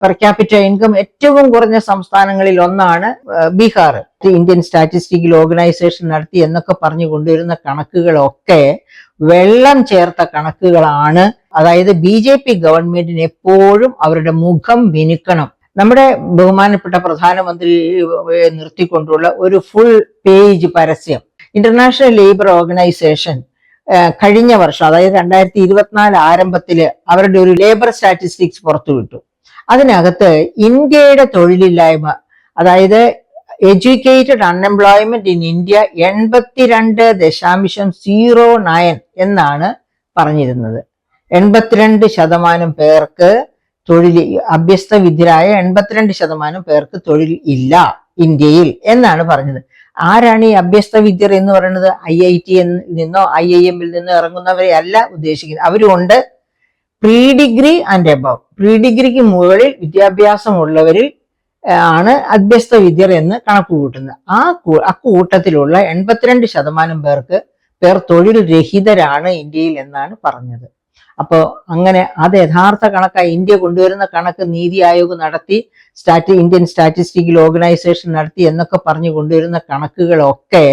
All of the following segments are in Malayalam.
പെർ ക്യാപിറ്റ ഇൻകം ഏറ്റവും കുറഞ്ഞ സംസ്ഥാനങ്ങളിൽ ഒന്നാണ് ബീഹാർ. ഇന്ത്യൻ സ്റ്റാറ്റിസ്റ്റിക്കൽ ഓർഗനൈസേഷൻ നടത്തി എന്നൊക്കെ പറഞ്ഞു കൊണ്ടുവരുന്ന കണക്കുകളൊക്കെ വെള്ളം ചേർത്ത കണക്കുകളാണ്. അതായത് BJP ഗവൺമെന്റിന് എപ്പോഴും അവരുടെ മുഖം മിനുക്കണം. നമ്മുടെ ബഹുമാനപ്പെട്ട പ്രധാനമന്ത്രി നിർത്തിക്കൊണ്ടുള്ള ഒരു ഫുൾ പേജ് പരസ്യം ഇന്റർനാഷണൽ ലേബർ ഓർഗനൈസേഷൻ കഴിഞ്ഞ വർഷം, അതായത് 2024 ആരംഭത്തില് അവരുടെ ഒരു ലേബർ സ്റ്റാറ്റിസ്റ്റിക്സ് പുറത്തുവിട്ടു. അതിനകത്ത് ഇന്ത്യയുടെ തൊഴിലില്ലായ്മ, അതായത് എഡ്യൂക്കേറ്റഡ് അൺഎംപ്ലോയ്മെന്റ് ഇൻ ഇന്ത്യ 82.09 എന്നാണ് പറഞ്ഞിരുന്നത്. 82% പേർക്ക് തൊഴിൽ, അഭ്യസ്ത വിദ്യരായ 82% പേർക്ക് തൊഴിൽ ഇല്ല ഇന്ത്യയിൽ എന്നാണ് പറഞ്ഞത്. ആരാണ് ഈ അഭ്യസ്ത വിദ്യർ എന്ന് പറയുന്നത്? IIT നിന്നോ IIM നിന്നോ ഇറങ്ങുന്നവരെ അല്ല ഉദ്ദേശിക്കുന്നത്. അവരുണ്ട് pre degree and above, pre ഡിഗ്രിക്ക് മുകളിൽ വിദ്യാഭ്യാസമുള്ളവരിൽ ആണ് അഭ്യസ്ത വിദ്യർ എന്ന് കണക്ക് കൂട്ടുന്നത്. ആ കൂട്ടത്തിലുള്ള 82% പേർ തൊഴിൽ രഹിതരാണ് ഇന്ത്യയിൽ എന്നാണ് പറഞ്ഞത്. അപ്പോൾ അങ്ങനെ അത് യഥാർത്ഥ കണക്കായി ഇന്ത്യ കൊണ്ടുവരുന്ന കണക്ക് നീതി ആയോഗ് നടത്തി, ഇന്ത്യൻ സ്റ്റാറ്റിസ്റ്റിക്കൽ ഓർഗനൈസേഷൻ നടത്തി എന്നൊക്കെ പറഞ്ഞു കൊണ്ടുവരുന്ന കണക്കുകളൊക്കെ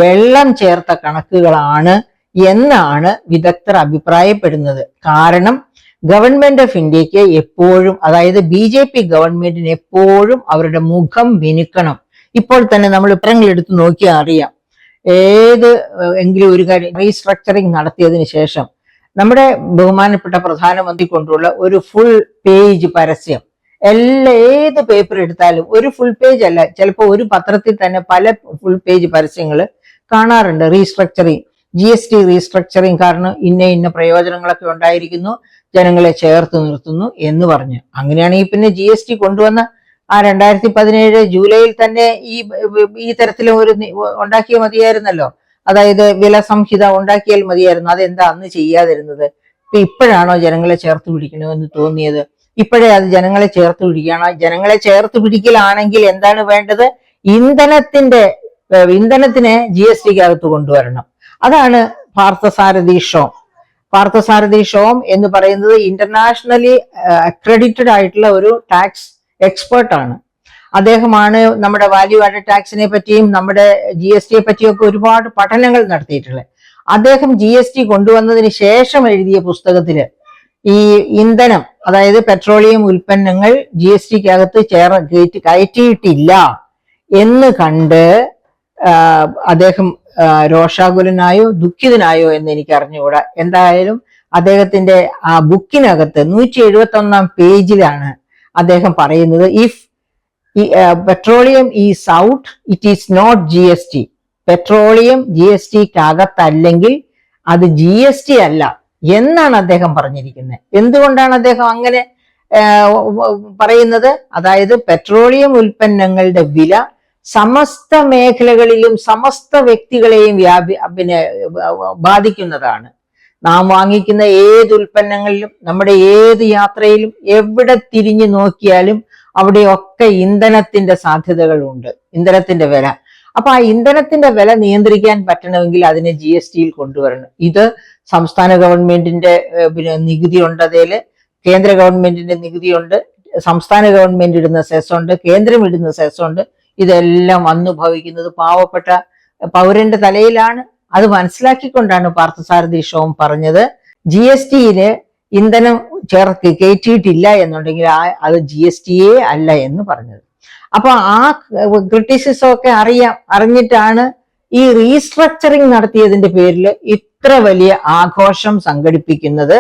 വെള്ളം ചേർത്ത കണക്കുകളാണ് എന്നാണ് വിദഗ്ധർ അഭിപ്രായപ്പെടുന്നത്. കാരണം ഗവൺമെന്റ് ഓഫ് ഇന്ത്യക്ക് എപ്പോഴും, അതായത് BJP ഗവൺമെന്റിന് എപ്പോഴും അവരുടെ മുഖം മിനുക്കണം. ഇപ്പോൾ തന്നെ നമ്മൾ ഉത്തരങ്ങൾ എടുത്ത് നോക്കിയാൽ അറിയാം. എങ്കിലും ഒരു കാര്യം, റീസ്ട്രക്ചറിങ് നടത്തിയതിനു ശേഷം നമ്മുടെ ബഹുമാനപ്പെട്ട പ്രധാനമന്ത്രി കൊണ്ടുള്ള ഒരു ഫുൾ പേജ് പരസ്യം, ഏത് പേപ്പർ എടുത്താലും ഒരു ഫുൾ പേജ് അല്ല, ചിലപ്പോൾ ഒരു പത്രത്തിൽ തന്നെ പല ഫുൾ പേജ് പരസ്യങ്ങൾ കാണാറുണ്ട്. റീസ്ട്രക്ചറിങ്, GST റീസ്ട്രക്ചറിങ് കാരണം ഇന്ന പ്രയോജനങ്ങളൊക്കെ ഉണ്ടായിരിക്കുന്നു, ജനങ്ങളെ ചേർത്ത് നിർത്തുന്നു എന്ന് പറഞ്ഞു. അങ്ങനെയാണെങ്കിൽ പിന്നെ GST കൊണ്ടുവന്ന ആ 2017 ജൂലൈയിൽ തന്നെ ഈ തരത്തിലും ഒരു ഉണ്ടാക്കിയ മതിയായിരുന്നല്ലോ. അതായത് വില സംഹിത ഉണ്ടാക്കിയാൽ മതിയായിരുന്നു. അതെന്താ അന്ന് ചെയ്യാതിരുന്നത്? ഇപ്പോഴാണോ ജനങ്ങളെ ചേർത്ത് പിടിക്കണമെന്ന് തോന്നിയത്? ഇപ്പോഴേ അത് ജനങ്ങളെ ചേർത്ത് പിടിക്കുകയാണോ? ജനങ്ങളെ ചേർത്ത് പിടിക്കലാണെങ്കിൽ എന്താണ് വേണ്ടത്? ഇന്ധനത്തിനെ GSTക്കകത്ത് കൊണ്ടുവരണം. അതാണ് പാർത്ഥസാരഥി ഷോം. പാർത്ഥസാരഥി ഷോം എന്ന് പറയുന്നത് ഇന്റർനാഷണലി അക്രഡിറ്റഡ് ആയിട്ടുള്ള ഒരു ടാക്സ് എക്സ്പേർട്ടാണ്. അദ്ദേഹമാണ് നമ്മുടെ വാല്യൂ ആഡഡ് ടാക്സിനെ പറ്റിയും നമ്മുടെ GSTയെ പറ്റിയും ഒക്കെ ഒരുപാട് പഠനങ്ങൾ നടത്തിയിട്ടുള്ളത്. അദ്ദേഹം GST കൊണ്ടുവന്നതിന് ശേഷം എഴുതിയ പുസ്തകത്തില് ഈ ഇന്ധനം, അതായത് പെട്രോളിയം ഉൽപ്പന്നങ്ങൾ GSTക്കകത്ത് കയറ്റിയിട്ടില്ല എന്ന് കണ്ട് അദ്ദേഹം രോഷാകുലനായോ ദുഃഖിതനായോ എന്ന് എനിക്ക് അറിഞ്ഞുകൂടാ. എന്തായാലും അദ്ദേഹത്തിന്റെ ആ ബുക്കിനകത്ത് 171 പേജിലാണ് അദ്ദേഹം പറയുന്നത്, if petroleum is out it is not GST. Petroleum GSTക്കകത്തല്ലെങ്കിൽ അത് GST അല്ല എന്നാണ് അദ്ദേഹം പറഞ്ഞിരിക്കുന്നത്. എന്തുകൊണ്ടാണ് അദ്ദേഹം അങ്ങനെ പറയുന്നത്? അതായത് പെട്രോളിയം ഉൽപ്പന്നങ്ങളുടെ വില സമസ്ത മേഖലകളിലും സമസ്ത വ്യക്തികളെയും ബാധിക്കുന്നതാണ്. നാം വാങ്ങിക്കുന്ന ഏത് ഉൽപ്പന്നങ്ങളിലും, നമ്മുടെ ഏത് യാത്രയിലും, എവിടെ തിരിഞ്ഞു നോക്കിയാലും അവിടെയൊക്കെ ഇന്ധനത്തിന്റെ സാധ്യതകളുണ്ട്, ഇന്ധനത്തിന്റെ വില. അപ്പൊ ആ ഇന്ധനത്തിന്റെ വില നിയന്ത്രിക്കാൻ പറ്റണമെങ്കിൽ അതിനെ GSTയിൽ കൊണ്ടുവരണം. ഇത് സംസ്ഥാന ഗവൺമെന്റിന്റെ നികുതി ഉണ്ട്, അതില് കേന്ദ്ര ഗവൺമെന്റിന്റെ നികുതിയുണ്ട്, സംസ്ഥാന ഗവൺമെന്റ് ഇടുന്ന സെസ്സുണ്ട്, കേന്ദ്രം ഇടുന്ന സെസ്സുണ്ട്. ഇതെല്ലാം വന്നു ഭവിക്കുന്നത് പാവപ്പെട്ട പൗരന്റെ തലയിലാണ്. അത് മനസ്സിലാക്കിക്കൊണ്ടാണ് പാർത്ഥസാരഥി ഷോം പറഞ്ഞത്, GSTയില് ഇന്ധനം കയറ്റിയിട്ടില്ല എന്നുണ്ടെങ്കിൽ അത് GSTയെ അല്ല എന്ന് പറഞ്ഞത്. അപ്പൊ ആ ക്രിറ്റിസിസം ഒക്കെ അറിഞ്ഞിട്ടാണ് ഈ റീസ്ട്രക്ചറിങ് നടത്തിയതിന്റെ പേരിൽ ഇത്ര വലിയ ആഘോഷം സംഘടിപ്പിക്കുന്നത്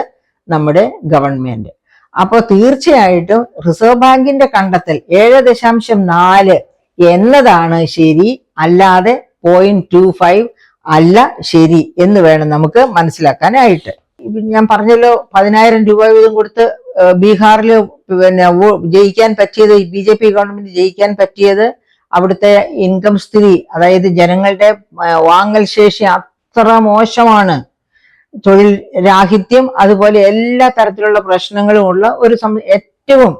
നമ്മുടെ ഗവൺമെന്റ്. അപ്പൊ തീർച്ചയായിട്ടും റിസർവ് ബാങ്കിന്റെ കണ്ടെത്തൽ 7.4 എന്നതാണ് ശരി, അല്ലാതെ 0.25 അല്ല ശരി എന്ന് വേണം നമുക്ക് മനസ്സിലാക്കാനായിട്ട്. ഞാൻ പറഞ്ഞല്ലോ, 10,000 രൂപ വീതം കൊടുത്ത് ബീഹാറിൽ ജയിക്കാൻ പറ്റിയത്, BJP ഗവൺമെന്റ് ജയിക്കാൻ പറ്റിയത് അവിടുത്തെ ഇൻകം സ്ഥിതി, അതായത് ജനങ്ങളുടെ വാങ്ങൽ ശേഷി അത്ര മോശമാണ്. തൊഴിൽ രാഹിത്യം, അതുപോലെ എല്ലാ തരത്തിലുള്ള പ്രശ്നങ്ങളും ഉള്ള ഒരു ഏറ്റവും,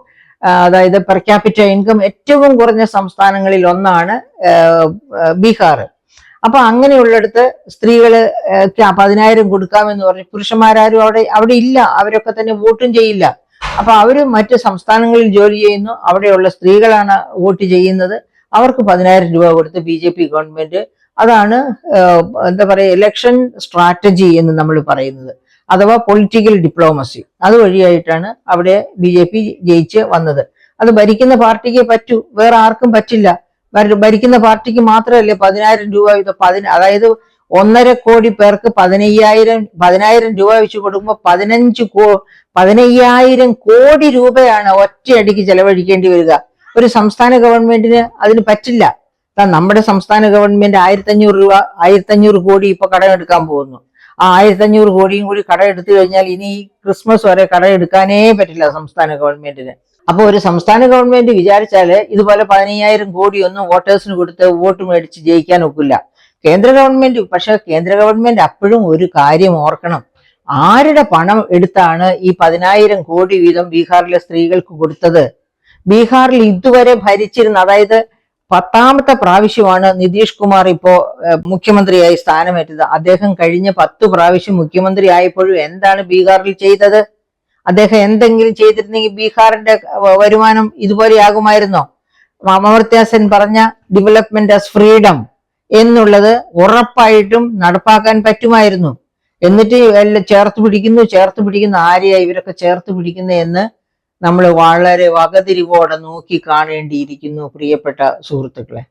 അതായത് പെർ ക്യാപിറ്റ ഇൻകം ഏറ്റവും കുറഞ്ഞ സംസ്ഥാനങ്ങളിൽ ഒന്നാണ് ബീഹാർ. അപ്പൊ അങ്ങനെയുള്ളിടത്ത് സ്ത്രീകള് 10,000 കൊടുക്കാമെന്ന് പറഞ്ഞു. പുരുഷന്മാരും അവിടെ ഇല്ല, അവരൊക്കെ തന്നെ വോട്ടും ചെയ്യില്ല. അപ്പൊ അവര് മറ്റ് സംസ്ഥാനങ്ങളിൽ ജോലി ചെയ്യുന്നു, അവിടെയുള്ള സ്ത്രീകളാണ് വോട്ട് ചെയ്യുന്നത്. അവർക്ക് 10,000 രൂപ കൊടുത്ത് BJP ഗവൺമെന്റ്, അതാണ് എന്താ പറയുക, ഇലക്ഷൻ സ്ട്രാറ്റജി എന്ന് നമ്മൾ പറയുന്നത്, അഥവാ പൊളിറ്റിക്കൽ ഡിപ്ലോമസി. അതുവഴിയായിട്ടാണ് അവിടെ BJP ജയിച്ച് വന്നത്. അത് ഭരിക്കുന്ന പാർട്ടിക്ക് പറ്റൂ, വേറെ ആർക്കും പറ്റില്ല. ഭരിക്കുന്ന പാർട്ടിക്ക് മാത്രമല്ലേ 10,000 രൂപ ഇത്, അതായത് 1.5 കോടി പേർക്ക് 15,000 രൂപ വെച്ച് കൊടുക്കുമ്പോൾ 15,000 കോടി രൂപയാണ് ഒറ്റയടിക്ക് ചെലവഴിക്കേണ്ടി വരിക. ഒരു സംസ്ഥാന ഗവൺമെന്റിന് അതിന് പറ്റില്ല. നമ്മുടെ സംസ്ഥാന ഗവൺമെന്റ് 1,500 കോടി ഇപ്പൊ കടമെടുക്കാൻ പോകുന്നു. ആ 1,500 കോടിയും കൂടി കടമെടുത്തു കഴിഞ്ഞാൽ ഇനി ക്രിസ്മസ് വരെ കടമെടുക്കാനേ പറ്റില്ല സംസ്ഥാന ഗവൺമെന്റിന്. അപ്പൊ ഒരു സംസ്ഥാന ഗവൺമെന്റ് വിചാരിച്ചാല് ഇതുപോലെ 15,000 കോടിയൊന്നും വോട്ടേഴ്സിന് കൊടുത്ത് വോട്ട് മേടിച്ച് ജയിക്കാൻ ഒക്കില്ല. കേന്ദ്ര ഗവൺമെന്റ് അപ്പോഴും ഒരു കാര്യം ഓർക്കണം, ആരുടെ പണം എടുത്താണ് ഈ 10,000 കോടി വീതം ബീഹാറിലെ സ്ത്രീകൾക്ക് കൊടുത്തത്? ബീഹാറിൽ ഇതുവരെ ഭരിച്ചിരുന്ന, അതായത് 10ാമത്തെ പ്രാവശ്യമാണ് നിതീഷ് കുമാർ ഇപ്പോ മുഖ്യമന്ത്രിയായി സ്ഥാനമേറ്റത്. അദ്ദേഹം കഴിഞ്ഞ 10 പ്രാവശ്യം മുഖ്യമന്ത്രി ആയപ്പോഴും എന്താണ് ബീഹാറിൽ ചെയ്തത്? അദ്ദേഹം എന്തെങ്കിലും ചെയ്തിരുന്നെങ്കിൽ ബീഹാറിന്റെ വരുമാനം ഇതുപോലെയാകുമായിരുന്നോ? അമർത്യ സെൻ പറഞ്ഞ ഡെവലപ്മെന്റ് ആസ് ഫ്രീഡം എന്നുള്ളത് ഉറപ്പായിട്ടും നടപ്പാക്കാൻ പറ്റുമായിരുന്നു. എന്നിട്ട് ചേർത്ത് പിടിക്കുന്നു. ആരെയാ ഇവരൊക്കെ ചേർത്ത് പിടിക്കുന്നത് എന്ന് നമ്മൾ വളരെ വകതിരിവോടെ നോക്കി കാണേണ്ടിയിരിക്കുന്നു, പ്രിയപ്പെട്ട സുഹൃത്തുക്കളെ.